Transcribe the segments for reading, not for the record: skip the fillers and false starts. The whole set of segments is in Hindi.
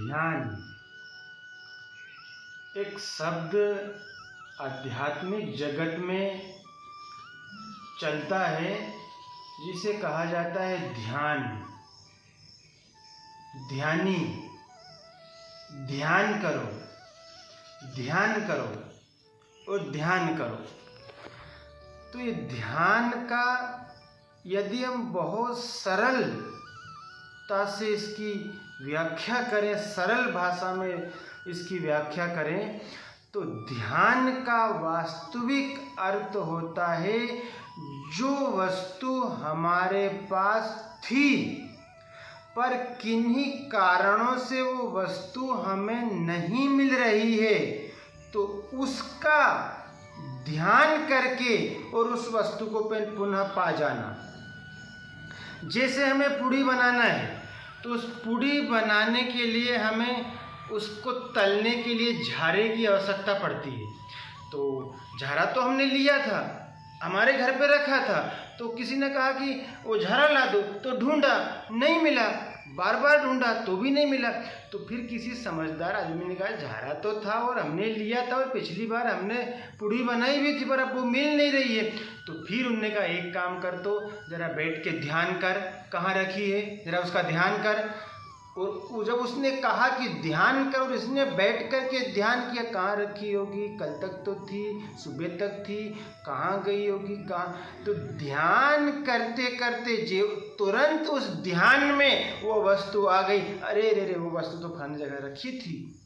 ध्यान एक शब्द आध्यात्मिक जगत में चलता है जिसे कहा जाता है ध्यान। ध्यानी, ध्यान करो, ध्यान करो और ध्यान करो। तो ये ध्यान का यदि हम बहुत सरलता से इसकी व्याख्या करें, सरल भाषा में इसकी व्याख्या करें, तो ध्यान का वास्तविक अर्थ होता है जो वस्तु हमारे पास थी पर किन्हीं कारणों से वो वस्तु हमें नहीं मिल रही है, तो उसका ध्यान करके और उस वस्तु को पुनः पा जाना। जैसे हमें पूड़ी बनाना है तो उस पूड़ी बनाने के लिए हमें उसको तलने के लिए झारे की आवश्यकता पड़ती है। तो झारा तो हमने लिया था, हमारे घर पे रखा था, तो किसी ने कहा कि वो झारा ला दो, तो ढूंढा नहीं मिला, बार बार ढूंढा तो भी नहीं मिला। तो फिर किसी समझदार आदमी ने कहा झारा तो था और हमने लिया था और पिछली बार हमने पूड़ी बनाई भी थी पर अब वो मिल नहीं रही है। तो फिर उन्होंने कहा एक काम कर, तो ज़रा बैठ के ध्यान कर, कहाँ रखी है ज़रा उसका ध्यान कर। और जब उसने कहा कि ध्यान कर और इसने बैठ कर के ध्यान किया, कहाँ रखी होगी, कल तक तो थी, सुबह तक थी, कहाँ गई होगी, कहाँ। तो ध्यान करते करते जो तुरंत उस ध्यान में वो वस्तु आ गई, अरे रे रे वो वस्तु तो फलानी जगह रखी थी।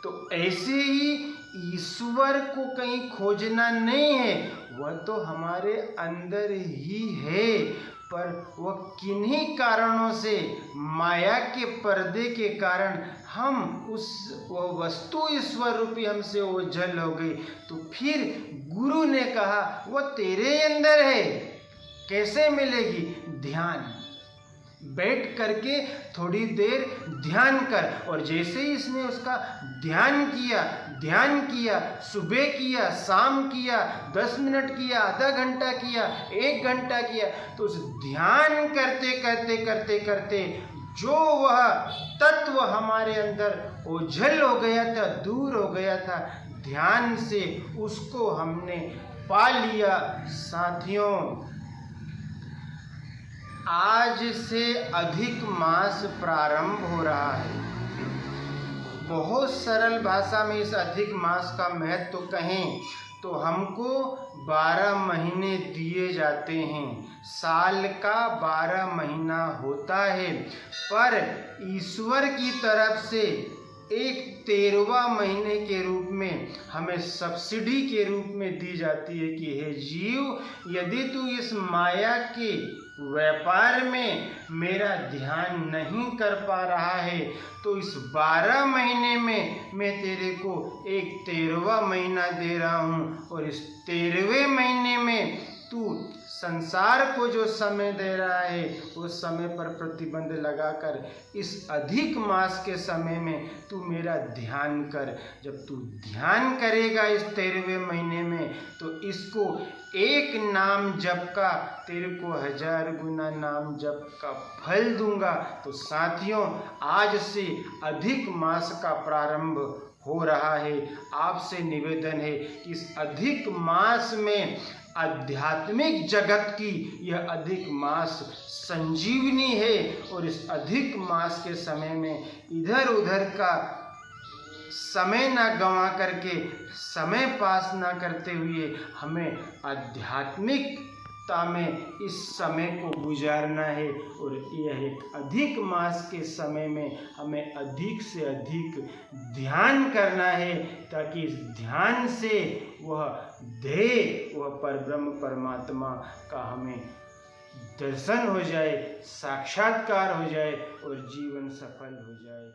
तो ऐसे ही ईश्वर को कहीं खोजना नहीं है, वह तो हमारे अंदर ही है, पर वह किन्हीं कारणों से, माया के पर्दे के कारण हम वह वस्तु ईश्वर रूपी हमसे ओझल हो गई। तो फिर गुरु ने कहा वह तेरे अंदर है, कैसे मिलेगी? ध्यान, बैठ करके थोड़ी देर ध्यान कर। और जैसे ही इसने उसका ध्यान किया, सुबह किया, शाम किया, 10 मिनट किया, आधा घंटा किया, 1 घंटा किया, तो उस ध्यान करते करते जो वह तत्व हमारे अंदर ओझल हो गया था, दूर हो गया था, ध्यान से उसको हमने पा लिया। साथियों, आज से अधिक मास प्रारंभ हो रहा है। बहुत सरल भाषा में इस अधिक मास का महत्व कहें तो हमको 12 महीने दिए जाते हैं। साल का 12 महीना होता है, पर ईश्वर की तरफ से एक 13वां महीने के रूप में हमें सब्सिडी के रूप में दी जाती है कि हे जीव, यदि तू इस माया के व्यापार में मेरा ध्यान नहीं कर पा रहा है, तो इस 12 महीने में मैं तेरे को एक 13वां महीना दे रहा हूँ, और इस 13वें महीने में तू संसार को जो समय दे रहा है उस समय पर प्रतिबंध लगाकर इस अधिक मास के समय में तू मेरा ध्यान कर। जब तू ध्यान करेगा इस 13वें महीने में, तो इसको एक नाम जप का तेरे को 1000 गुना नाम जप का फल दूंगा। तो साथियों, आज से अधिक मास का प्रारंभ हो रहा है। आपसे निवेदन है कि इस अधिक मास में आध्यात्मिक जगत की यह अधिक मास संजीवनी है, और इस अधिक मास के समय में इधर उधर का समय ना गंवा करके, समय पास ना करते हुए हमें आध्यात्मिकता में इस समय को गुजारना है। और यह एक अधिक मास के समय में हमें अधिक से अधिक ध्यान करना है, ताकि इस ध्यान से वह ध्येय, वह परब्रह्म परमात्मा का हमें दर्शन हो जाए, साक्षात्कार हो जाए और जीवन सफल हो जाए।